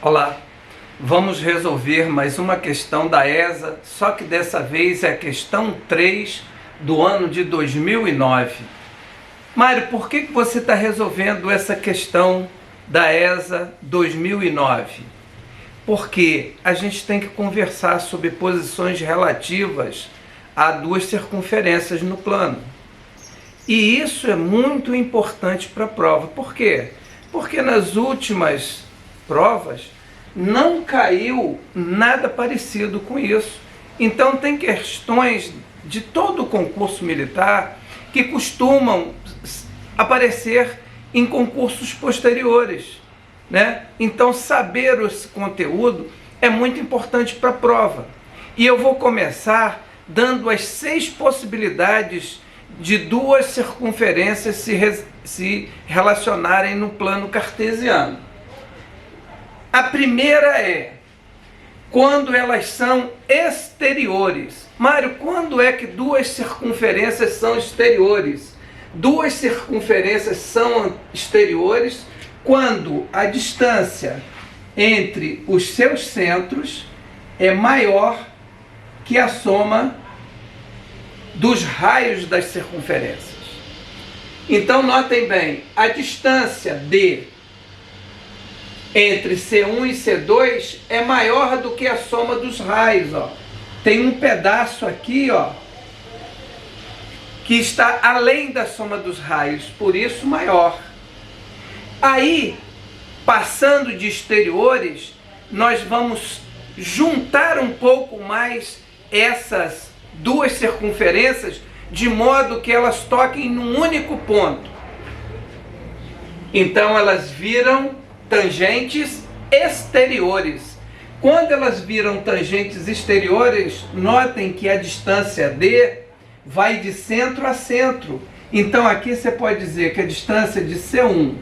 Olá, vamos resolver mais uma questão da ESA, só que dessa vez é a questão 3 do ano de 2009. Mário, por que você está resolvendo essa questão da ESA 2009? Porque a gente tem que conversar sobre posições relativas a duas circunferências no plano. E isso é muito importante para a prova. Por quê? Porque nas últimas provas não caiu nada parecido com isso. Então tem questões de todo o concurso militar que costumam aparecer em concursos posteriores, né? Então saber esse conteúdo é muito importante para a prova. E eu vou começar dando as 6 possibilidades de duas circunferências se relacionarem no plano cartesiano. A primeira é quando elas são exteriores. Mário, quando é que duas circunferências são exteriores? Duas circunferências são exteriores quando a distância entre os seus centros é maior que a soma dos raios das circunferências. Então notem bem, a distância D entre C1 e C2 é maior do que a soma dos raios, ó. Tem um pedaço aqui, ó, que está além da soma dos raios, por isso maior. Aí, passando de exteriores, nós vamos juntar um pouco mais essas duas circunferências, de modo que elas toquem num único ponto. Então elas viram tangentes exteriores. Quando elas viram tangentes exteriores, notem que a distância D vai de centro a centro. Então aqui você pode dizer que a distância de C1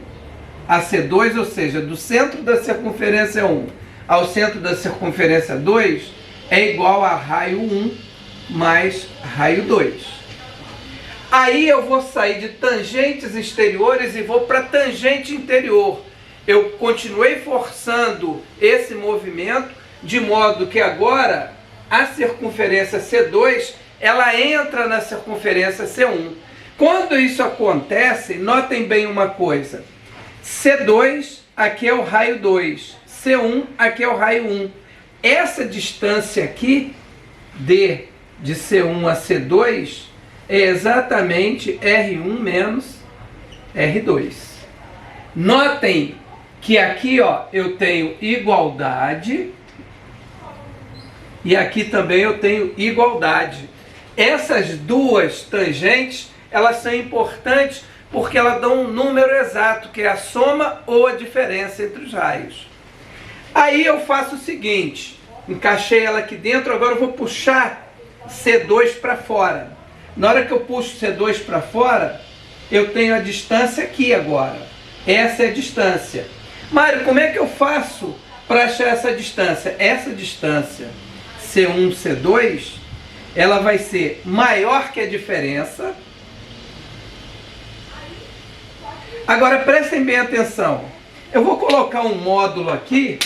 a C2, ou seja, do centro da circunferência 1 ao centro da circunferência 2, é igual a raio 1 mais raio 2. Aí eu vou sair de tangentes exteriores e vou para tangente interior. Eu continuei forçando esse movimento, de modo que agora a circunferência C2, ela entra na circunferência C1. Quando isso acontece, notem bem uma coisa. C2, aqui é o raio 2. C1, aqui é o raio 1. Essa distância aqui, D de C1 a C2, é exatamente R1 menos R2. Notem que aqui, ó, eu tenho igualdade e aqui também eu tenho igualdade. Essas duas tangentes, elas são importantes porque elas dão um número exato, que é a soma ou a diferença entre os raios. Aí eu faço o seguinte, encaixei ela aqui dentro, agora eu vou puxar C2 para fora. Na hora que eu puxo C2 para fora, eu tenho a distância aqui agora. Essa é a distância. Mário, como é que eu faço para achar essa distância? Essa distância C1, C2, ela vai ser maior que a diferença. Agora prestem bem atenção. Eu vou colocar um módulo aqui.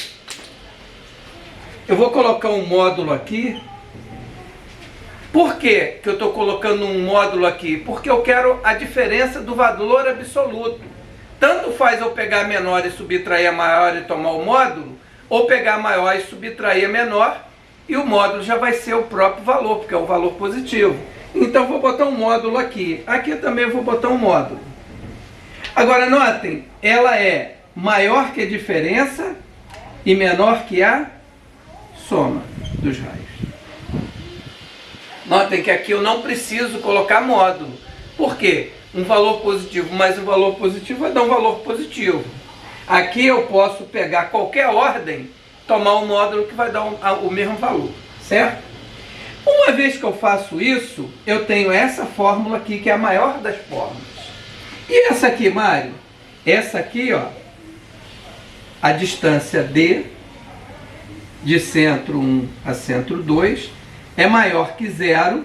Por que eu estou colocando um módulo aqui? Porque eu quero a diferença do valor absoluto. Tanto faz eu pegar a menor e subtrair a maior e tomar o módulo, ou pegar a maior e subtrair a menor, e o módulo já vai ser o próprio valor, porque é o valor positivo. Então vou botar um módulo aqui. Aqui também eu vou botar um módulo. Agora notem, ela é maior que a diferença e menor que a soma dos raios. Notem que aqui eu não preciso colocar módulo. Por quê? Um valor positivo mais um valor positivo vai dar um valor positivo. Aqui eu posso pegar qualquer ordem, tomar um módulo que vai dar o mesmo valor, certo? Uma vez que eu faço isso, eu tenho essa fórmula aqui, que é a maior das fórmulas. E essa aqui, Mário? Essa aqui, ó, a distância D de centro 1 a centro 2 é maior que 0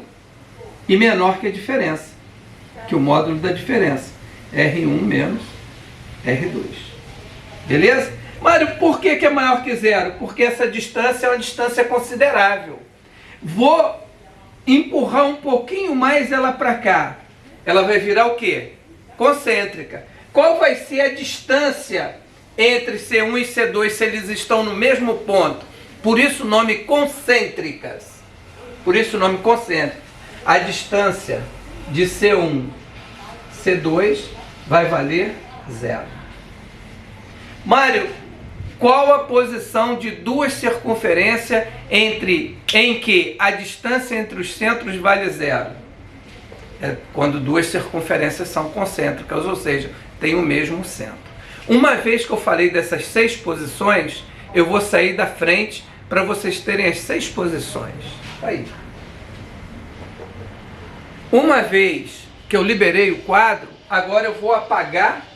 e menor que a diferença, que o módulo da diferença, R1 menos R2. Beleza? Mário, por que é maior que zero? Porque essa distância é uma distância considerável. Vou empurrar um pouquinho mais ela para cá. Ela vai virar o quê? Concêntrica. Qual vai ser a distância entre C1 e C2 se eles estão no mesmo ponto? Por isso o nome concêntricas. Por isso o nome concêntrica. A distância de C1, C2 vai valer zero. Mário, qual a posição de duas circunferências em que a distância entre os centros vale zero? É quando duas circunferências são concêntricas, ou seja, tem o mesmo centro. Uma vez que eu falei dessas 6 posições, eu vou sair da frente para vocês terem as 6 posições. Aí. Uma vez que eu liberei o quadro, agora eu vou apagar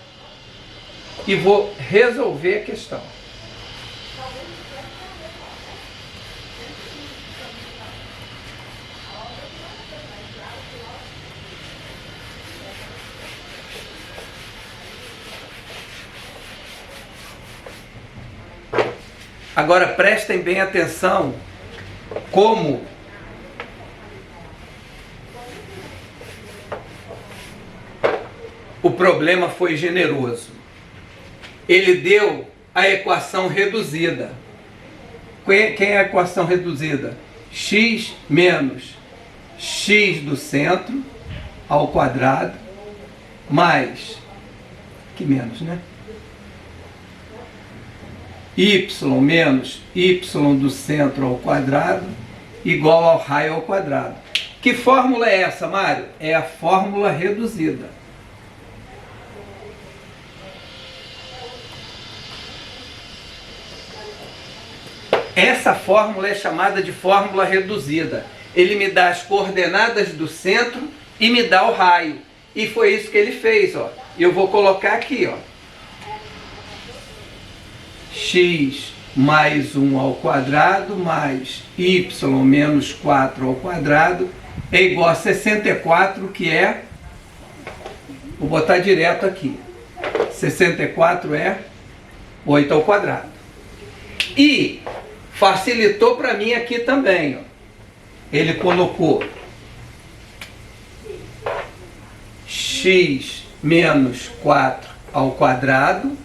e vou resolver a questão. Agora prestem bem atenção como o problema foi generoso. Ele deu a equação reduzida. Quem é a equação reduzida? X menos x do centro ao quadrado mais, que menos, né? Y menos y do centro ao quadrado igual ao raio ao quadrado. Que fórmula é essa, Mário? É a fórmula reduzida. Essa fórmula é chamada de fórmula reduzida. Ele me dá as coordenadas do centro e me dá o raio. E foi isso que ele fez, ó. Eu vou colocar aqui, ó. X mais 1 ao quadrado mais y menos 4 ao quadrado é igual a 64, que é, vou botar direto aqui, 64 é 8 ao quadrado. E facilitou para mim aqui também, ó. Ele colocou x menos 4 ao quadrado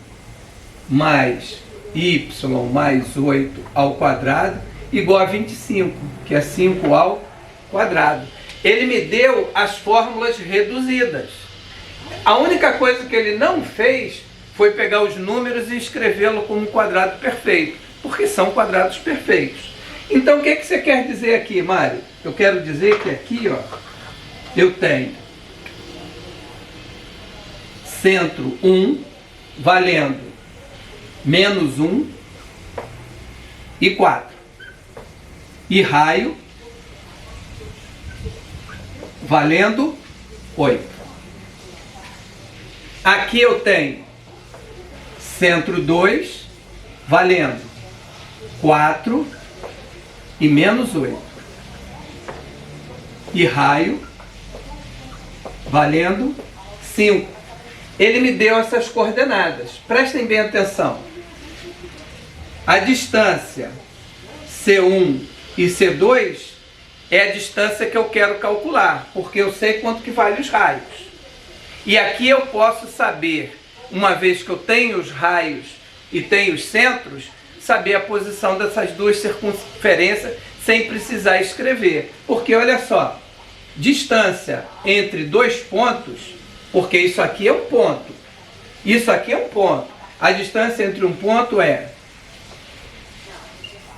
mais y mais 8 ao quadrado igual a 25, que é 5 ao quadrado. Ele me deu as fórmulas reduzidas. A única coisa que ele não fez foi pegar os números e escrevê-lo como um quadrado perfeito, porque são quadrados perfeitos. Então o que você quer dizer aqui, Mário? Eu quero dizer que aqui, ó, eu tenho centro 1 valendo menos 1 e 4. E raio valendo 8. Aqui eu tenho centro 2 valendo 4 e menos 8. E raio valendo 5. Ele me deu essas coordenadas. Prestem bem atenção. A distância C1 e C2 é a distância que eu quero calcular, porque eu sei quanto que vale os raios. E aqui eu posso saber, uma vez que eu tenho os raios e tenho os centros, saber a posição dessas duas circunferências sem precisar escrever. Porque olha só, distância entre dois pontos, porque isso aqui é um ponto, isso aqui é um ponto. A distância entre um ponto é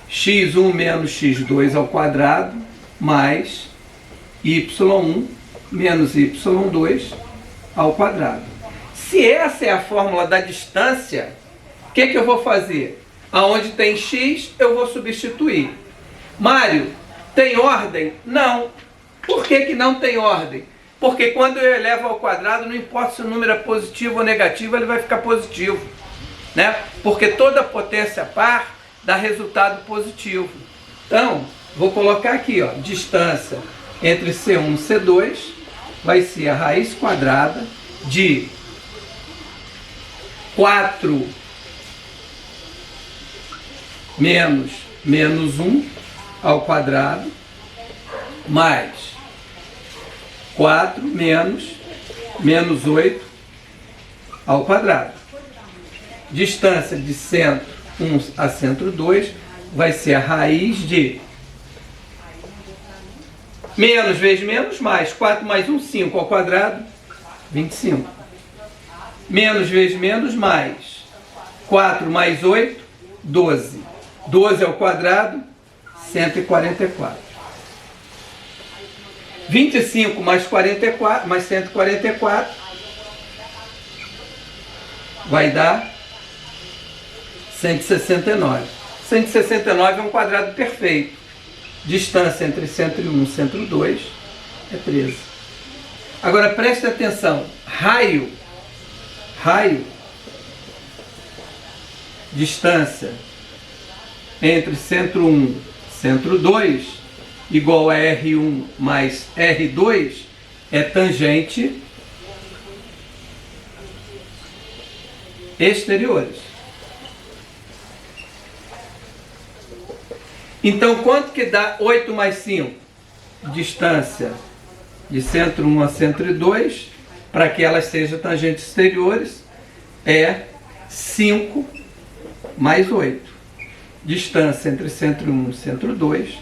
x1 menos x2 ao quadrado mais y1 menos y2 ao quadrado. Se essa é a fórmula da distância, o que eu vou fazer? Aonde tem x, eu vou substituir. Mário, tem ordem? Não. Por que não tem ordem? Porque quando eu elevo ao quadrado, não importa se o número é positivo ou negativo, ele vai ficar positivo, né? Porque toda potência par dá resultado positivo. Então, vou colocar aqui, ó, distância entre C1 e C2 vai ser a raiz quadrada de 4 menos 1 ao quadrado, mais 4 menos 8 ao quadrado. Distância de centro 1 a centro 2 vai ser a raiz de menos vezes menos, mais 4 mais 1, 5 ao quadrado, 25. Menos vezes menos, mais 4 mais 8, 12. 12 ao quadrado, 144. 25 mais 44, mais 144, vai dar 169. 169 é um quadrado perfeito. Distância entre centro 1 e centro 2 é 13. Agora preste atenção, raio, distância entre centro 1 e centro 2, igual a R1 mais R2, é tangente exteriores. Então, quanto que dá 8 mais 5? Distância de centro 1 a centro 2, para que elas sejam tangentes exteriores, é 5 mais 8. Distância entre centro 1 e centro 2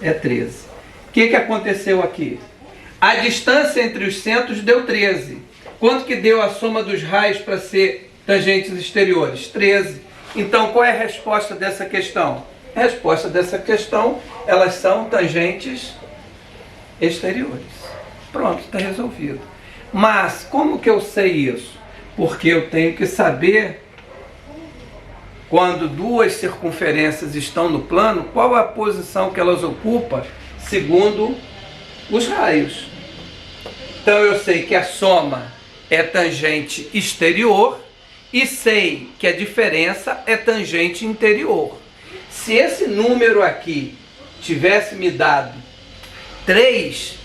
é 13. O que aconteceu aqui? A distância entre os centros deu 13. Quanto que deu a soma dos raios para ser tangentes exteriores? 13. Então, qual é a resposta dessa questão? A resposta dessa questão, elas são tangentes exteriores. Pronto, está resolvido. Mas, como que eu sei isso? Porque eu tenho que saber, quando duas circunferências estão no plano, qual a posição que elas ocupam segundo os raios. Então eu sei que a soma é tangente exterior e sei que a diferença é tangente interior. Se esse número aqui tivesse me dado 3,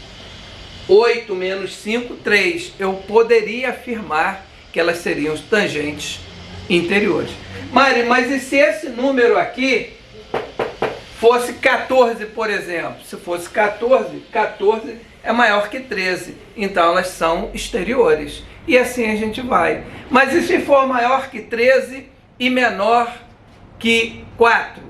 8 menos 5, 3, eu poderia afirmar que elas seriam os tangentes interiores. Mari, mas e se esse número aqui fosse 14, por exemplo? Se fosse 14, 14 é maior que 13, então elas são exteriores. E assim a gente vai. Mas e se for maior que 13 e menor que 4?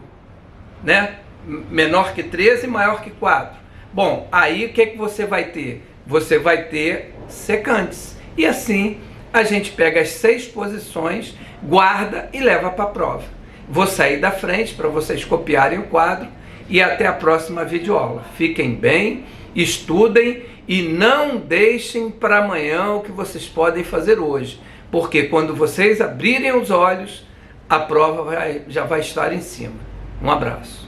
Né? Menor que 13 e maior que 4. Bom, aí o que você vai ter? Você vai ter secantes. E assim a gente pega as 6 posições, guarda e leva para a prova. Vou sair da frente para vocês copiarem o quadro e até a próxima videoaula. Fiquem bem, estudem e não deixem para amanhã o que vocês podem fazer hoje, porque quando vocês abrirem os olhos, a prova já vai estar em cima. Um abraço.